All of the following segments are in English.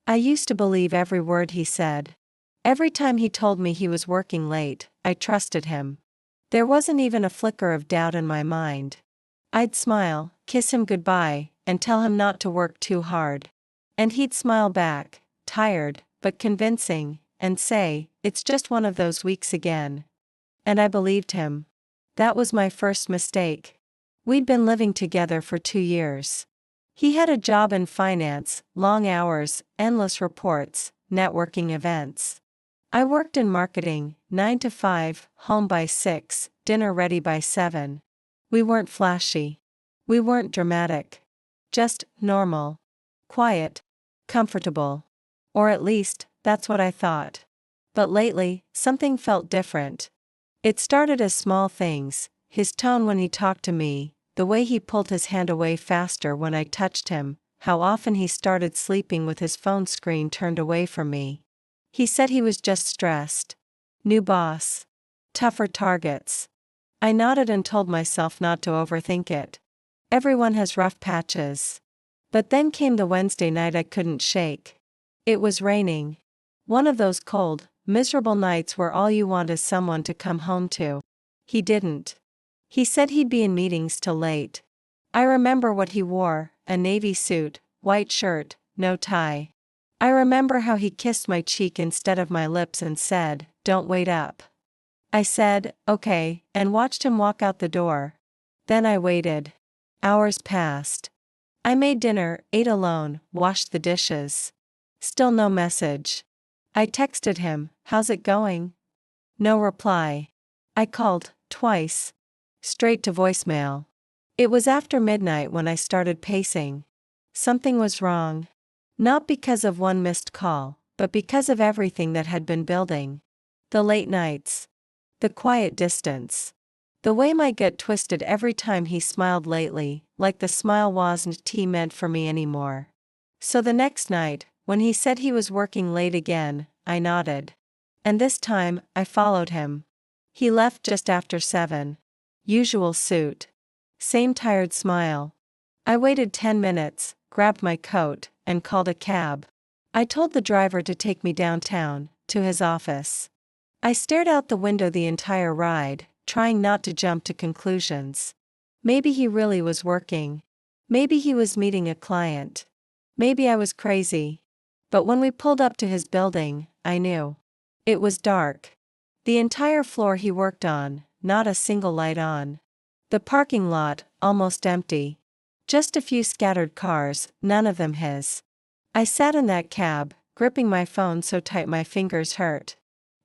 I used to believe every word he said. Every time he told me he was working late, I trusted him. There wasn't even a flicker of doubt in my mind. I'd smile, kiss him goodbye, and tell him not to work too hard. And he'd smile back, tired, but convincing, and say, "It's just one of those weeks again." And I believed him. That was my first mistake. We'd been living together for 2 years. He had a job in finance, long hours, endless reports, networking events. I worked in marketing, 9 to 5, home by 6, dinner ready by 7. We weren't flashy. We weren't dramatic. Just normal. Quiet. Comfortable. Or at least, that's what I thought. But lately, something felt different. It started as small things: his tone when he talked to me, the way he pulled his hand away faster when I touched him, how often he started sleeping with his phone screen turned away from me. He said he was just stressed. New boss. Tougher targets. I nodded and told myself not to overthink it. Everyone has rough patches. But then came the Wednesday night I couldn't shake. It was raining. One of those cold, miserable nights where all you want is someone to come home to. He didn't. He said he'd be in meetings till late. I remember what he wore: a navy suit, white shirt, no tie. I remember how he kissed my cheek instead of my lips and said, "Don't wait up." I said, "Okay," and watched him walk out the door. Then I waited. Hours passed. I made dinner, ate alone, washed the dishes. Still no message. I texted him, "How's it going?" No reply. I called, twice. Straight to voicemail. It was after midnight when I started pacing. Something was wrong. Not because of one missed call, but because of everything that had been building. The late nights. The quiet distance. The way my gut twisted every time he smiled lately, like the smile wasn't meant for me anymore. So the next night, when he said he was working late again, I nodded. And this time, I followed him. He left just after 7. Usual suit. Same tired smile. I waited 10 minutes, grabbed my coat, and called a cab. I told the driver to take me downtown, to his office. I stared out the window the entire ride, trying not to jump to conclusions. Maybe he really was working. Maybe he was meeting a client. Maybe I was crazy. But when we pulled up to his building, I knew. It was dark. The entire floor he worked on, not a single light on. The parking lot, almost empty. Just a few scattered cars, none of them his. I sat in that cab, gripping my phone so tight my fingers hurt.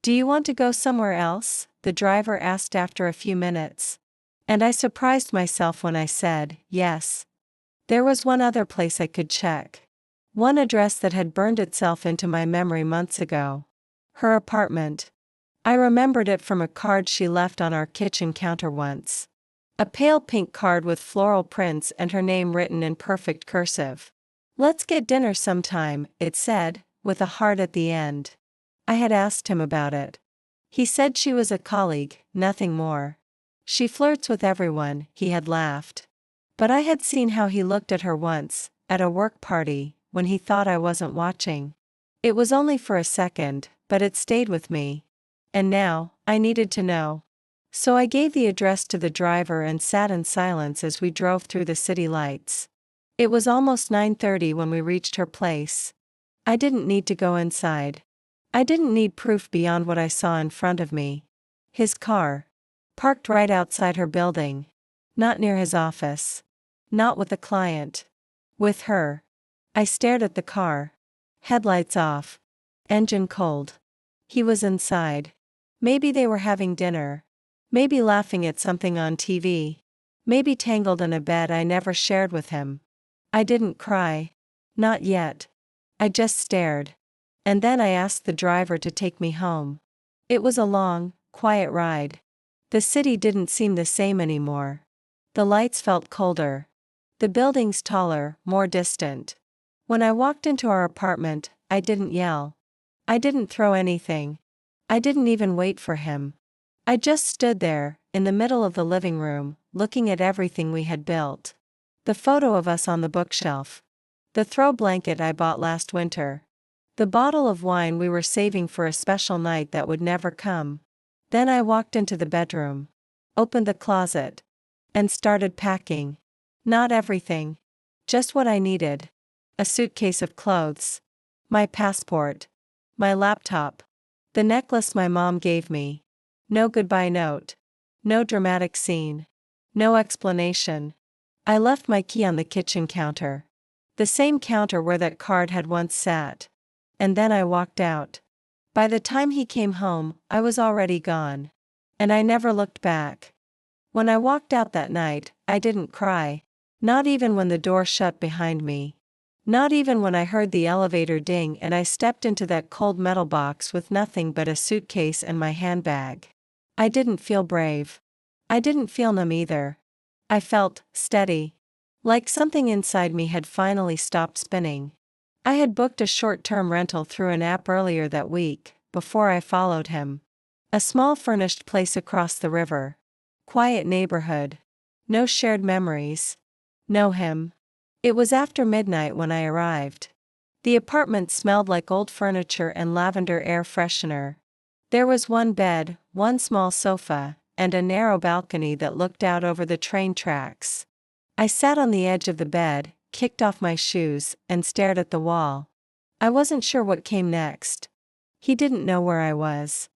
"Do you want to go somewhere else?" the driver asked after a few minutes. And I surprised myself when I said, yes. There was one other place I could check. One address that had burned itself into my memory months ago. Her apartment. I remembered it from a card she left on our kitchen counter once. A pale pink card with floral prints and her name written in perfect cursive. "Let's get dinner sometime," it said, with a heart at the end. I had asked him about it. He said she was a colleague, nothing more. "She flirts with everyone," he had laughed. But I had seen how he looked at her once, at a work party, when he thought I wasn't watching. It was only for a second, but it stayed with me. And now, I needed to know. So I gave the address to the driver and sat in silence as we drove through the city lights. It was almost 9:30 when we reached her place. I didn't need to go inside. I didn't need proof beyond what I saw in front of me. His car. Parked right outside her building. Not near his office. Not with a client. With her. I stared at the car. Headlights off. Engine cold. He was inside. Maybe they were having dinner. Maybe laughing at something on TV. Maybe tangled in a bed I never shared with him. I didn't cry. Not yet. I just stared. And then I asked the driver to take me home. It was a long, quiet ride. The city didn't seem the same anymore. The lights felt colder. The buildings taller, more distant. When I walked into our apartment, I didn't yell. I didn't throw anything. I didn't even wait for him. I just stood there, in the middle of the living room, looking at everything we had built. The photo of us on the bookshelf. The throw blanket I bought last winter. The bottle of wine we were saving for a special night that would never come. Then I walked into the bedroom, opened the closet, and started packing. Not everything. Just what I needed. A suitcase of clothes. My passport. My laptop. The necklace my mom gave me. No goodbye note. No dramatic scene. No explanation. I left my key on the kitchen counter. The same counter where that card had once sat. And then I walked out. By the time he came home, I was already gone. And I never looked back. When I walked out that night, I didn't cry. Not even when the door shut behind me. Not even when I heard the elevator ding and I stepped into that cold metal box with nothing but a suitcase and my handbag. I didn't feel brave. I didn't feel numb either. I felt steady. Like something inside me had finally stopped spinning. I had booked a short-term rental through an app earlier that week, before I followed him. A small furnished place across the river. Quiet neighborhood. No shared memories. No him. It was after midnight when I arrived. The apartment smelled like old furniture and lavender air freshener. There was one bed, one small sofa, and a narrow balcony that looked out over the train tracks. I sat on the edge of the bed, kicked off my shoes, and stared at the wall. I wasn't sure what came next. He didn't know where I was.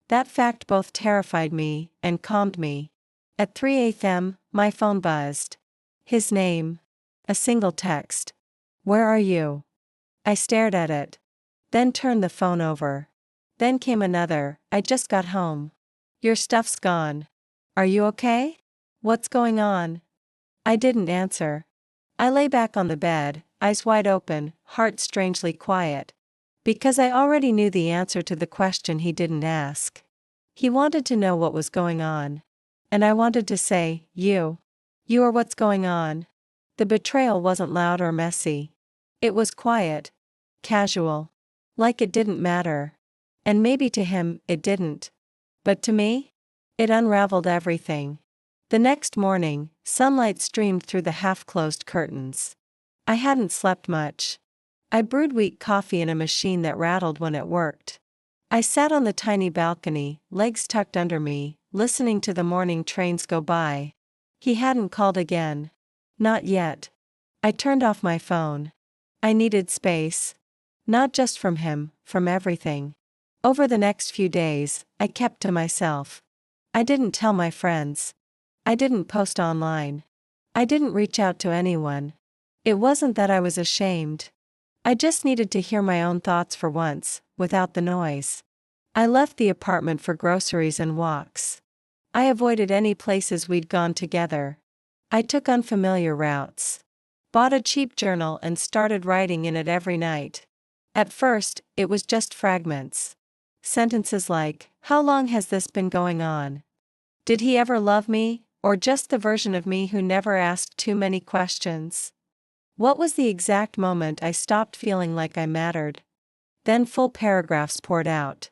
That fact both terrified me and calmed me. At 3 a.m., my phone buzzed. His name. A single text. Where are you? I stared at it. Then turned the phone over. Then came another, I just got home. Your stuff's gone. Are you okay? What's going on? I didn't answer. I lay back on the bed, eyes wide open, heart strangely quiet. Because I already knew the answer to the question he didn't ask. He wanted to know what was going on. And I wanted to say, you. You are what's going on. The betrayal wasn't loud or messy. It was quiet. Casual. Like it didn't matter. And maybe to him, it didn't. But to me? It unraveled everything. The next morning, sunlight streamed through the half-closed curtains. I hadn't slept much. I brewed weak coffee in a machine that rattled when it worked. I sat on the tiny balcony, legs tucked under me, listening to the morning trains go by. He hadn't called again. Not yet. I turned off my phone. I needed space. Not just from him, from everything. Over the next few days, I kept to myself. I didn't tell my friends. I didn't post online. I didn't reach out to anyone. It wasn't that I was ashamed. I just needed to hear my own thoughts for once, without the noise. I left the apartment for groceries and walks. I avoided any places we'd gone together. I took unfamiliar routes. Bought a cheap journal and started writing in it every night. At first, it was just fragments. Sentences like, how long has this been going on? Did he ever love me, or just the version of me who never asked too many questions? What was the exact moment I stopped feeling like I mattered? Then full paragraphs poured out.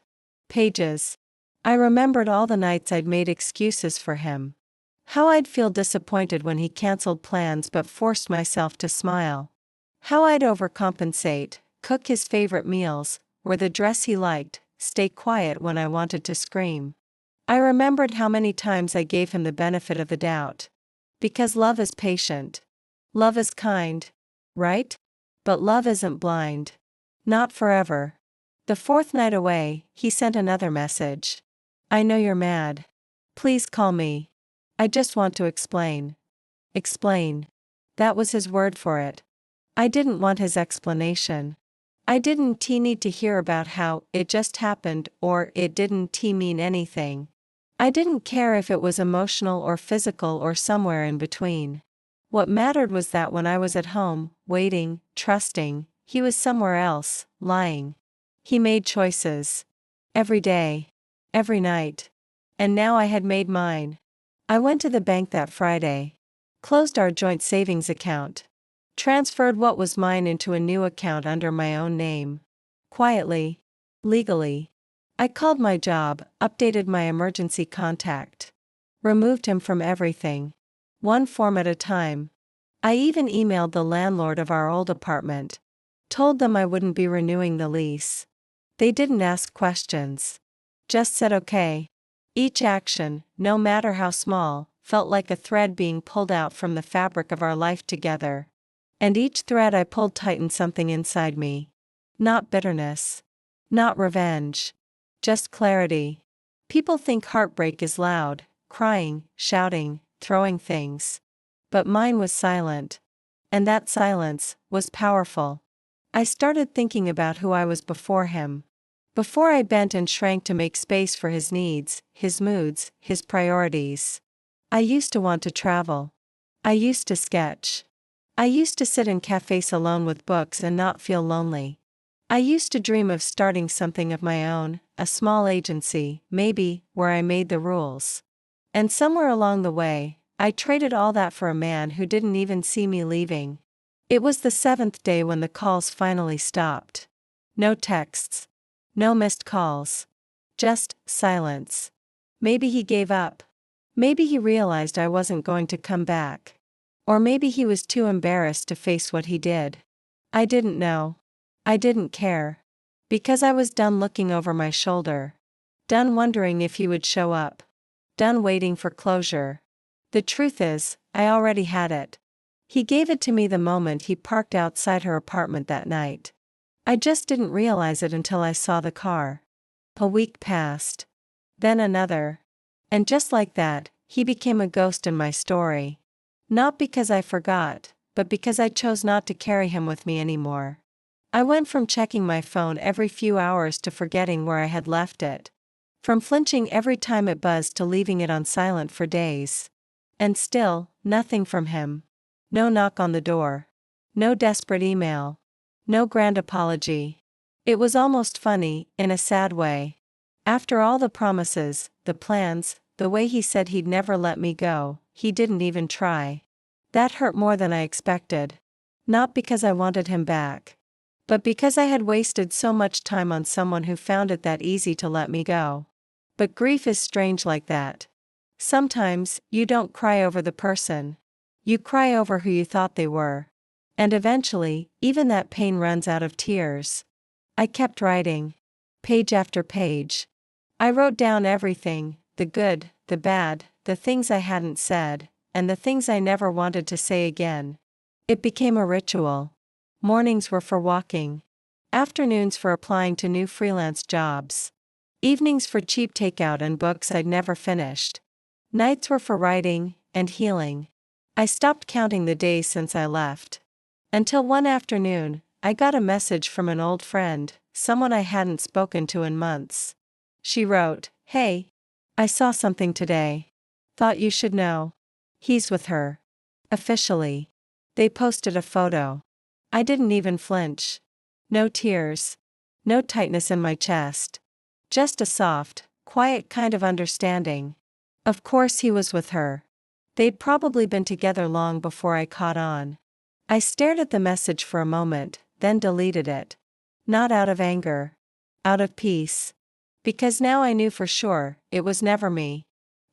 Pages. I remembered all the nights I'd made excuses for him. How I'd feel disappointed when he canceled plans but forced myself to smile. How I'd overcompensate, cook his favorite meals, wear the dress he liked, stay quiet when I wanted to scream. I remembered how many times I gave him the benefit of the doubt. Because love is patient. Love is kind. Right? But love isn't blind. Not forever. The fourth night away, he sent another message. I know you're mad. Please call me. I just want to explain. Explain. That was his word for it. I didn't want his explanation. I didn't need to hear about how it just happened or it didn't mean anything. I didn't care if it was emotional or physical or somewhere in between. What mattered was that when I was at home, waiting, trusting, he was somewhere else, lying. He made choices. Every day. Every night. And now I had made mine. I went to the bank that Friday. Closed our joint savings account. Transferred what was mine into a new account under my own name. Quietly. Legally. I called my job, updated my emergency contact. Removed him from everything. One form at a time. I even emailed the landlord of our old apartment. Told them I wouldn't be renewing the lease. They didn't ask questions. Just said okay. Each action, no matter how small, felt like a thread being pulled out from the fabric of our life together. And each thread I pulled tightened something inside me. Not bitterness. Not revenge. Just clarity. People think heartbreak is loud, crying, shouting, throwing things. But mine was silent. And that silence was powerful. I started thinking about who I was before him. Before I bent and shrank to make space for his needs, his moods, his priorities. I used to want to travel. I used to sketch. I used to sit in cafes alone with books and not feel lonely. I used to dream of starting something of my own, a small agency, maybe, where I made the rules. And somewhere along the way, I traded all that for a man who didn't even see me leaving. It was the seventh day when the calls finally stopped. No texts. No missed calls. Just silence. Maybe he gave up. Maybe he realized I wasn't going to come back. Or maybe he was too embarrassed to face what he did. I didn't know. I didn't care. Because I was done looking over my shoulder. Done wondering if he would show up. Done waiting for closure. The truth is, I already had it. He gave it to me the moment he parked outside her apartment that night. I just didn't realize it until I saw the car. A week passed. Then another. And just like that, he became a ghost in my story. Not because I forgot, but because I chose not to carry him with me anymore. I went from checking my phone every few hours to forgetting where I had left it. From flinching every time it buzzed to leaving it on silent for days. And still, nothing from him. No knock on the door. No desperate email. No grand apology. It was almost funny, in a sad way. After all the promises, the plans, the way he said he'd never let me go, he didn't even try. That hurt more than I expected. Not because I wanted him back. But because I had wasted so much time on someone who found it that easy to let me go. But grief is strange like that. Sometimes, you don't cry over the person. You cry over who you thought they were. And eventually, even that pain runs out of tears. I kept writing. Page after page. I wrote down everything, the good, the bad, the things I hadn't said, and the things I never wanted to say again. It became a ritual. Mornings were for walking. Afternoons for applying to new freelance jobs. Evenings for cheap takeout and books I'd never finished. Nights were for writing and healing. I stopped counting the days since I left. Until one afternoon, I got a message from an old friend, someone I hadn't spoken to in months. She wrote, "Hey. I saw something today. Thought you should know. He's with her. Officially." They posted a photo. I didn't even flinch. No tears. No tightness in my chest. Just a soft, quiet kind of understanding. Of course he was with her. They'd probably been together long before I caught on. I stared at the message for a moment, then deleted it. Not out of anger. Out of peace. Because now I knew for sure, it was never me.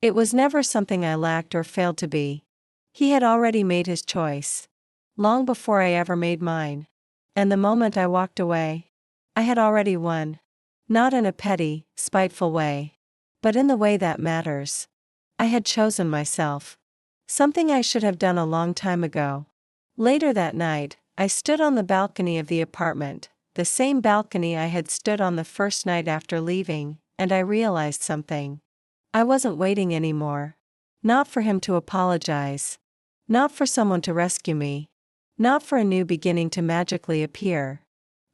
It was never something I lacked or failed to be. He had already made his choice. Long before I ever made mine. And the moment I walked away, I had already won. Not in a petty, spiteful way. But in the way that matters. I had chosen myself. Something I should have done a long time ago. Later that night, I stood on the balcony of the apartment, the same balcony I had stood on the first night after leaving, and I realized something. I wasn't waiting anymore. Not for him to apologize. Not for someone to rescue me. Not for a new beginning to magically appear.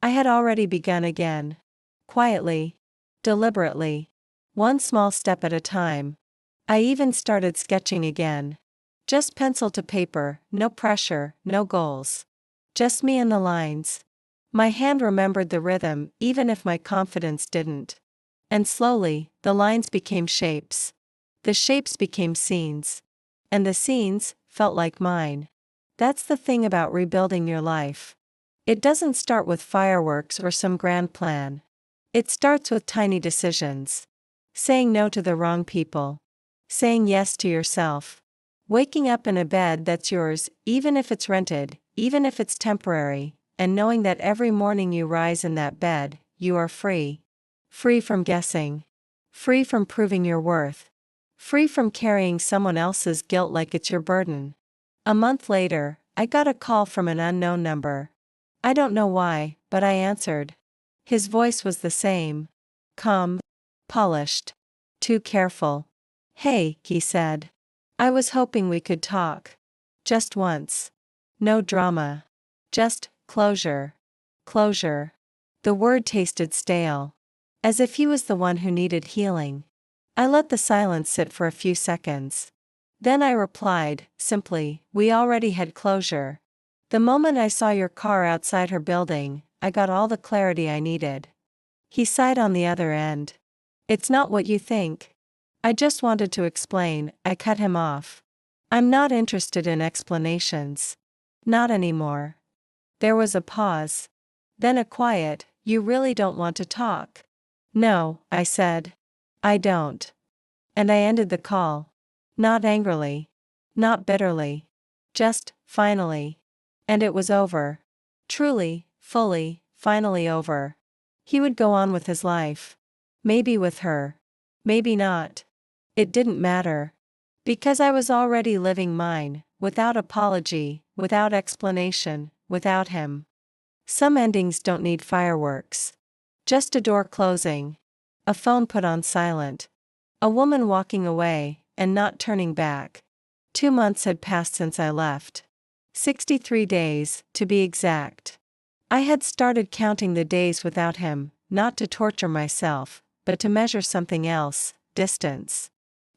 I had already begun again. Quietly. Deliberately. One small step at a time. I even started sketching again. Just pencil to paper, no pressure, no goals. Just me and the lines. My hand remembered the rhythm, even if my confidence didn't. And slowly, the lines became shapes. The shapes became scenes. And the scenes felt like mine. That's the thing about rebuilding your life. It doesn't start with fireworks or some grand plan. It starts with tiny decisions. Saying no to the wrong people. Saying yes to yourself. Waking up in a bed that's yours, even if it's rented, even if it's temporary, and knowing that every morning you rise in that bed, you are free. Free from guessing. Free from proving your worth. Free from carrying someone else's guilt like it's your burden. A month later, I got a call from an unknown number. I don't know why, but I answered. His voice was the same. Calm. Polished. Too careful. "Hey," he said. "I was hoping we could talk. Just once. No drama. Just closure." Closure. The word tasted stale. As if he was the one who needed healing. I let the silence sit for a few seconds. Then I replied, simply, "We already had closure. The moment I saw your car outside her building, I got all the clarity I needed." He sighed on the other end. "It's not what you think." I just wanted to explain. I cut him off. "I'm not interested in explanations. Not anymore." There was a pause. Then a quiet, "You really don't want to talk?" "No," I said. "I don't." And I ended the call. Not angrily. Not bitterly. Just, finally. And it was over. Truly, fully, finally over. He would go on with his life. Maybe with her. Maybe not. It didn't matter. Because I was already living mine, without apology, without explanation, without him. Some endings don't need fireworks. Just a door closing. A phone put on silent. A woman walking away, and not turning back. 2 months had passed since I left. 63 days, to be exact. I had started counting the days without him, not to torture myself, but to measure something else: distance.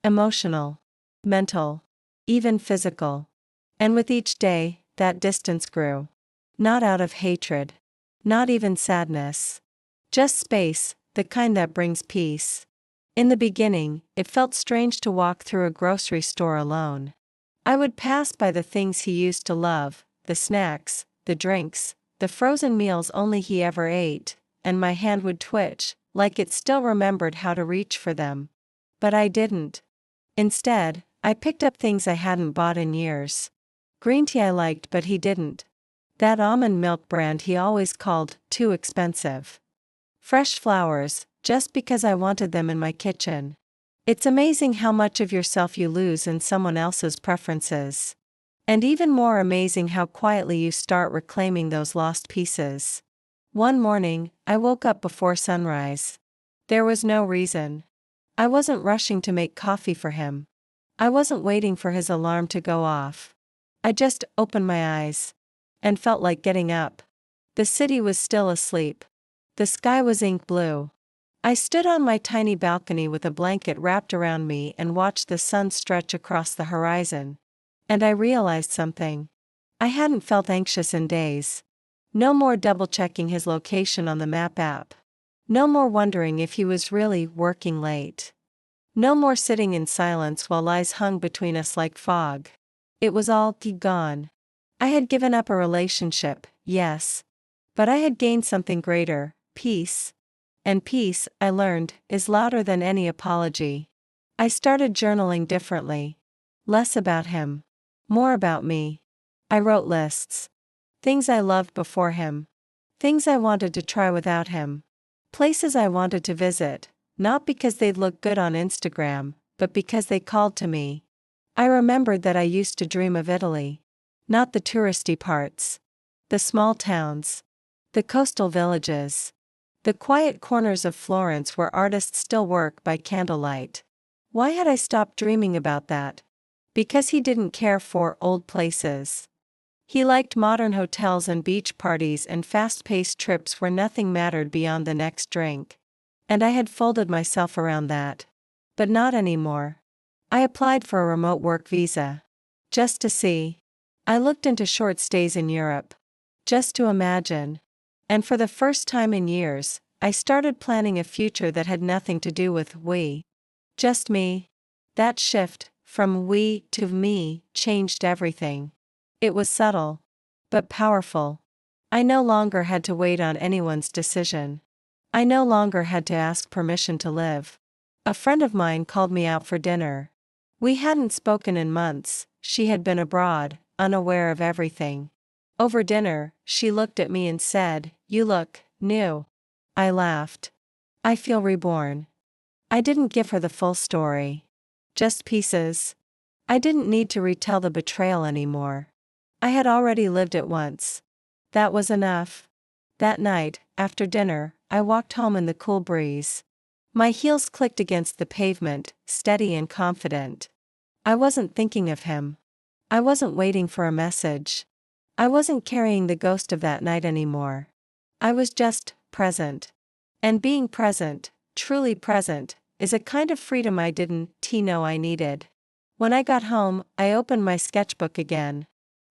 Emotional. Mental. Even physical. And with each day, that distance grew. Not out of hatred. Not even sadness. Just space, the kind that brings peace. In the beginning, it felt strange to walk through a grocery store alone. I would pass by the things he used to love, the snacks, the drinks, the frozen meals only he ever ate, and my hand would twitch, like it still remembered how to reach for them. But I didn't. Instead, I picked up things I hadn't bought in years. Green tea I liked but he didn't. That almond milk brand he always called too expensive. Fresh flowers, just because I wanted them in my kitchen. It's amazing how much of yourself you lose in someone else's preferences. And even more amazing how quietly you start reclaiming those lost pieces. One morning, I woke up before sunrise. There was no reason. I wasn't rushing to make coffee for him. I wasn't waiting for his alarm to go off. I just opened my eyes. And felt like getting up. The city was still asleep. The sky was ink blue. I stood on my tiny balcony with a blanket wrapped around me and watched the sun stretch across the horizon. And I realized something. I hadn't felt anxious in days. No more double-checking his location on the map app. No more wondering if he was really working late. No more sitting in silence while lies hung between us like fog. It was all gone. I had given up a relationship, yes. But I had gained something greater: peace. And peace, I learned, is louder than any apology. I started journaling differently. Less about him. More about me. I wrote lists. Things I loved before him. Things I wanted to try without him. Places I wanted to visit, not because they'd look good on Instagram, but because they called to me. I remembered that I used to dream of Italy. Not the touristy parts. The small towns. The coastal villages. The quiet corners of Florence where artists still work by candlelight. Why had I stopped dreaming about that? Because he didn't care for old places. He liked modern hotels and beach parties and fast-paced trips where nothing mattered beyond the next drink. And I had folded myself around that. But not anymore. I applied for a remote work visa. Just to see. I looked into short stays in Europe. Just to imagine. And for the first time in years, I started planning a future that had nothing to do with we. Just me. That shift, from we to me, changed everything. It was subtle. But powerful. I no longer had to wait on anyone's decision. I no longer had to ask permission to live. A friend of mine called me out for dinner. We hadn't spoken in months. She had been abroad, unaware of everything. Over dinner, she looked at me and said, "You look new." I laughed. I feel reborn. I didn't give her the full story. Just pieces. I didn't need to retell the betrayal anymore. I had already lived it once. That was enough. That night, after dinner, I walked home in the cool breeze. My heels clicked against the pavement, steady and confident. I wasn't thinking of him. I wasn't waiting for a message. I wasn't carrying the ghost of that night anymore. I was just present. And being present, truly present, is a kind of freedom I didn't know I needed. When I got home, I opened my sketchbook again.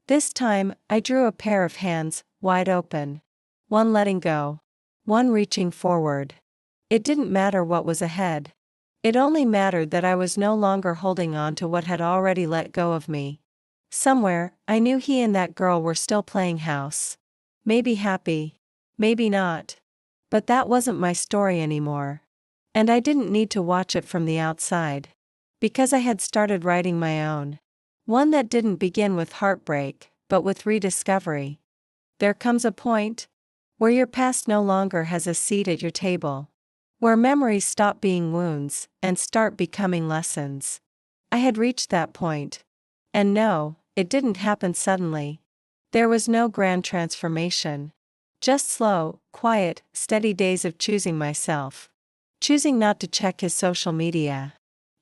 This time, I drew a pair of hands, wide open. One letting go. One reaching forward. It didn't matter what was ahead. It only mattered that I was no longer holding on to what had already let go of me. Somewhere, I knew he and that girl were still playing house. Maybe happy. Maybe not. But that wasn't my story anymore. And I didn't need to watch it from the outside. Because I had started writing my own. One that didn't begin with heartbreak, but with rediscovery. There comes a point where your past no longer has a seat at your table. Where memories stop being wounds and start becoming lessons. I had reached that point. And no, it didn't happen suddenly. There was no grand transformation. Just slow, quiet, steady days of choosing myself. Choosing not to check his social media.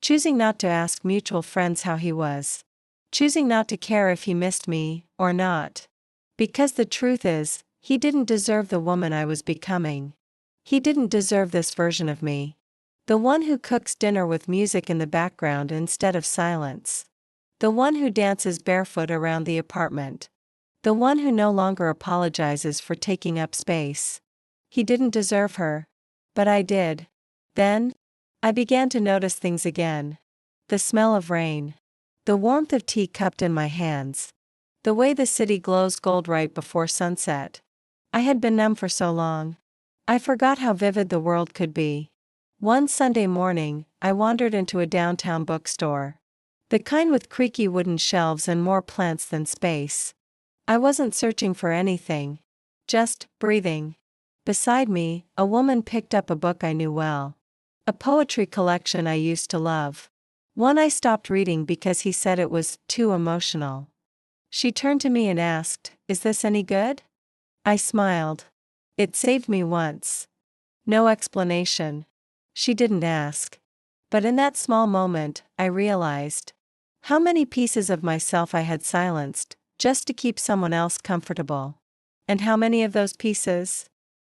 Choosing not to ask mutual friends how he was. Choosing not to care if he missed me, or not. Because the truth is, he didn't deserve the woman I was becoming. He didn't deserve this version of me. The one who cooks dinner with music in the background instead of silence. The one who dances barefoot around the apartment. The one who no longer apologizes for taking up space. He didn't deserve her. But I did. Then, I began to notice things again. The smell of rain. The warmth of tea cupped in my hands. The way the city glows gold right before sunset. I had been numb for so long. I forgot how vivid the world could be. One Sunday morning, I wandered into a downtown bookstore. The kind with creaky wooden shelves and more plants than space. I wasn't searching for anything. Just breathing. Beside me, a woman picked up a book I knew well. A poetry collection I used to love. One I stopped reading because he said it was too emotional. She turned to me and asked, "Is this any good?" I smiled. It saved me once. No explanation. She didn't ask. But in that small moment, I realized how many pieces of myself I had silenced, just to keep someone else comfortable. And how many of those pieces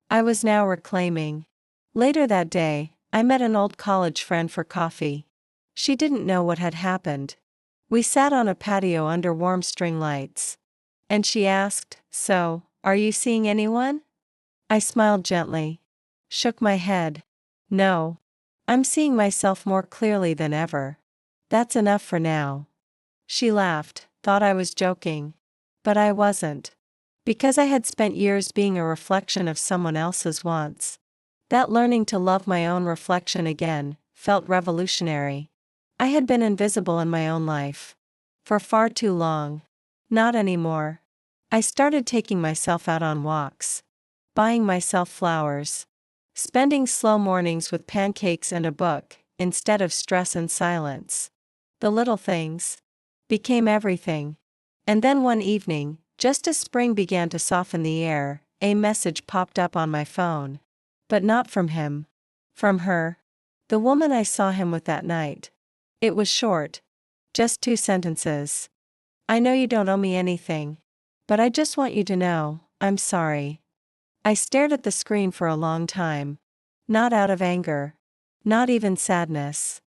I was now reclaiming. Later that day, I met an old college friend for coffee. She didn't know what had happened. We sat on a patio under warm string lights. And she asked, "So, are you seeing anyone?" I smiled gently. Shook my head. "No. I'm seeing myself more clearly than ever. That's enough for now." She laughed, thought I was joking. But I wasn't. Because I had spent years being a reflection of someone else's wants. That learning to love my own reflection again felt revolutionary. I had been invisible in my own life. For far too long. Not anymore. I started taking myself out on walks. Buying myself flowers. Spending slow mornings with pancakes and a book, instead of stress and silence. The little things became everything. And then one evening, just as spring began to soften the air, a message popped up on my phone. But not from him. From her. The woman I saw him with that night. It was short. Just 2 sentences. "I know you don't owe me anything. But I just want you to know, I'm sorry." I stared at the screen for a long time. Not out of anger. Not even sadness.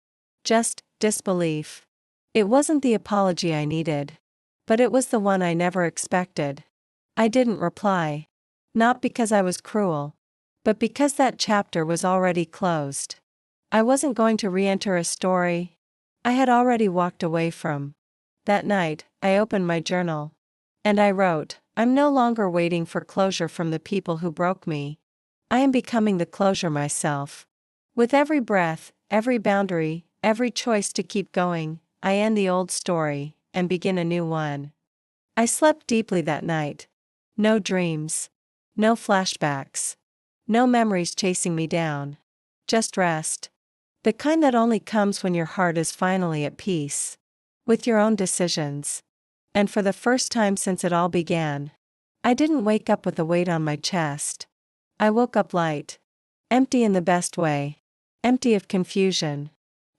Just disbelief. It wasn't the apology I needed. But it was the one I never expected. I didn't reply. Not because I was cruel. But because that chapter was already closed. I wasn't going to re-enter a story I had already walked away from. That night, I opened my journal. And I wrote, "I'm no longer waiting for closure from the people who broke me. I am becoming the closure myself. With every breath, every boundary, every choice to keep going, I end the old story and begin a new one." I slept deeply that night. No dreams. No flashbacks. No memories chasing me down. Just rest. The kind that only comes when your heart is finally at peace with your own decisions. And for the first time since it all began, I didn't wake up with a weight on my chest. I woke up light. Empty in the best way. Empty of confusion.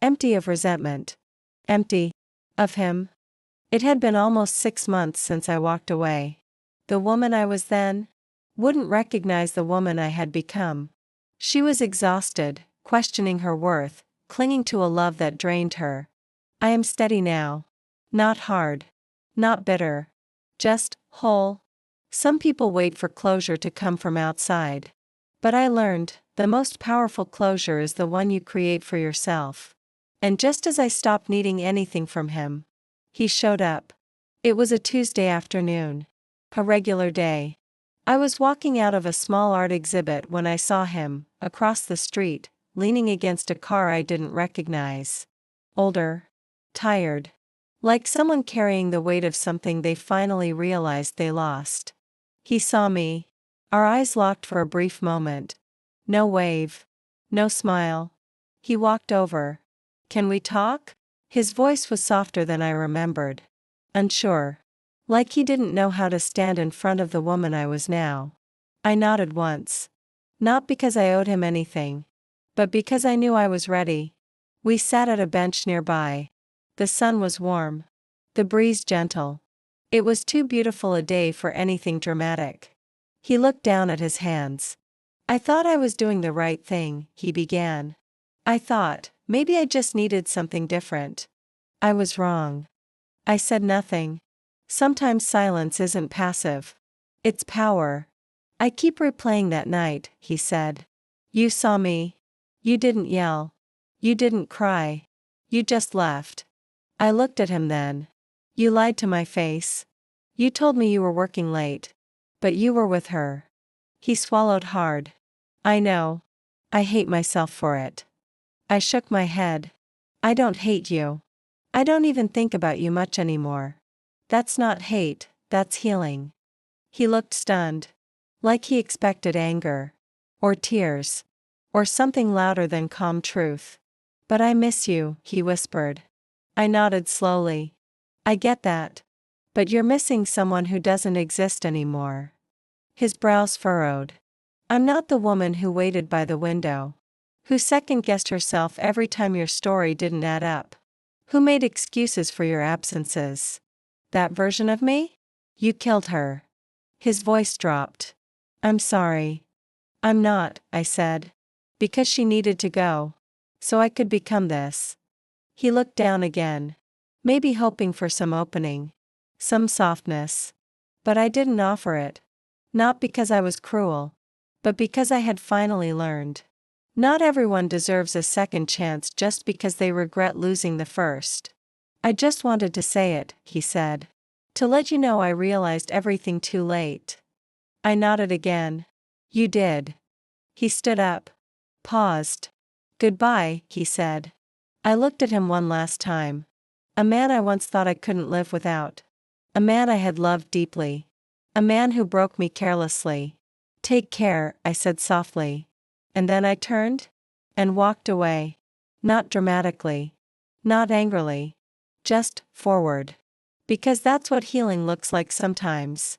Empty of resentment. Empty of him. It had been almost 6 months since I walked away. The woman I was then wouldn't recognize the woman I had become. She was exhausted, questioning her worth, clinging to a love that drained her. I am steady now. Not hard. Not bitter. Just whole. Some people wait for closure to come from outside. But I learned, the most powerful closure is the one you create for yourself. And just as I stopped needing anything from him, he showed up. It was a Tuesday afternoon. A regular day. I was walking out of a small art exhibit when I saw him, across the street, leaning against a car I didn't recognize. Older. Tired. Like someone carrying the weight of something they finally realized they lost. He saw me. Our eyes locked for a brief moment. No wave. No smile. He walked over. "Can we talk?" His voice was softer than I remembered. Unsure. Like he didn't know how to stand in front of the woman I was now. I nodded once. Not because I owed him anything, but because I knew I was ready. We sat at a bench nearby. The sun was warm. The breeze gentle. It was too beautiful a day for anything dramatic. He looked down at his hands. "I thought I was doing the right thing," he began. "I thought, maybe I just needed something different. I was wrong." I said nothing. Sometimes silence isn't passive. It's power. "I keep replaying that night," he said. "You saw me. You didn't yell. You didn't cry. You just left." I looked at him then. "You lied to my face. You told me you were working late. But you were with her." He swallowed hard. "I know. I hate myself for it." I shook my head. "I don't hate you. I don't even think about you much anymore. That's not hate, that's healing." He looked stunned. Like he expected anger. Or tears. Or something louder than calm truth. "But I miss you," he whispered. I nodded slowly. "I get that. But you're missing someone who doesn't exist anymore." His brows furrowed. "I'm not the woman who waited by the window. Who second-guessed herself every time your story didn't add up. Who made excuses for your absences. That version of me? You killed her." His voice dropped. "I'm sorry." "I'm not," I said. "Because she needed to go. So I could become this." He looked down again. Maybe hoping for some opening. Some softness. But I didn't offer it. Not because I was cruel. But because I had finally learned. Not everyone deserves a second chance just because they regret losing the first. "I just wanted to say it," he said. "To let you know I realized everything too late." I nodded again. "You did." He stood up. Paused. "Goodbye," he said. I looked at him one last time. A man I once thought I couldn't live without. A man I had loved deeply. A man who broke me carelessly. "Take care," I said softly. And then I turned and walked away. Not dramatically. Not angrily. Just forward. Because that's what healing looks like sometimes.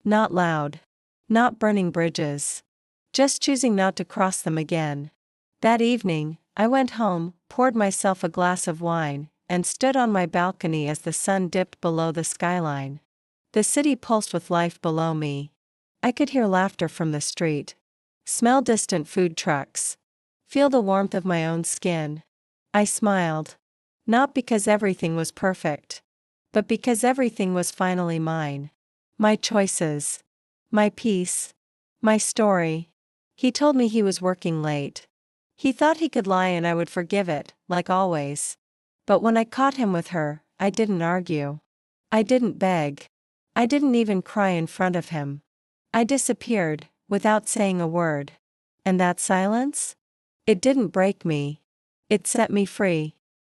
Not loud. Not burning bridges. Just choosing not to cross them again. That evening, I went home, poured myself a glass of wine, and stood on my balcony as the sun dipped below the skyline. The city pulsed with life below me. I could hear laughter from the street. Smell distant food trucks. Feel the warmth of my own skin. I smiled. Not because everything was perfect. But because everything was finally mine. My choices. My peace. My story. He told me he was working late. He thought he could lie and I would forgive it, like always. But when I caught him with her, I didn't argue. I didn't beg. I didn't even cry in front of him. I disappeared, without saying a word. And that silence? It didn't break me. It set me free.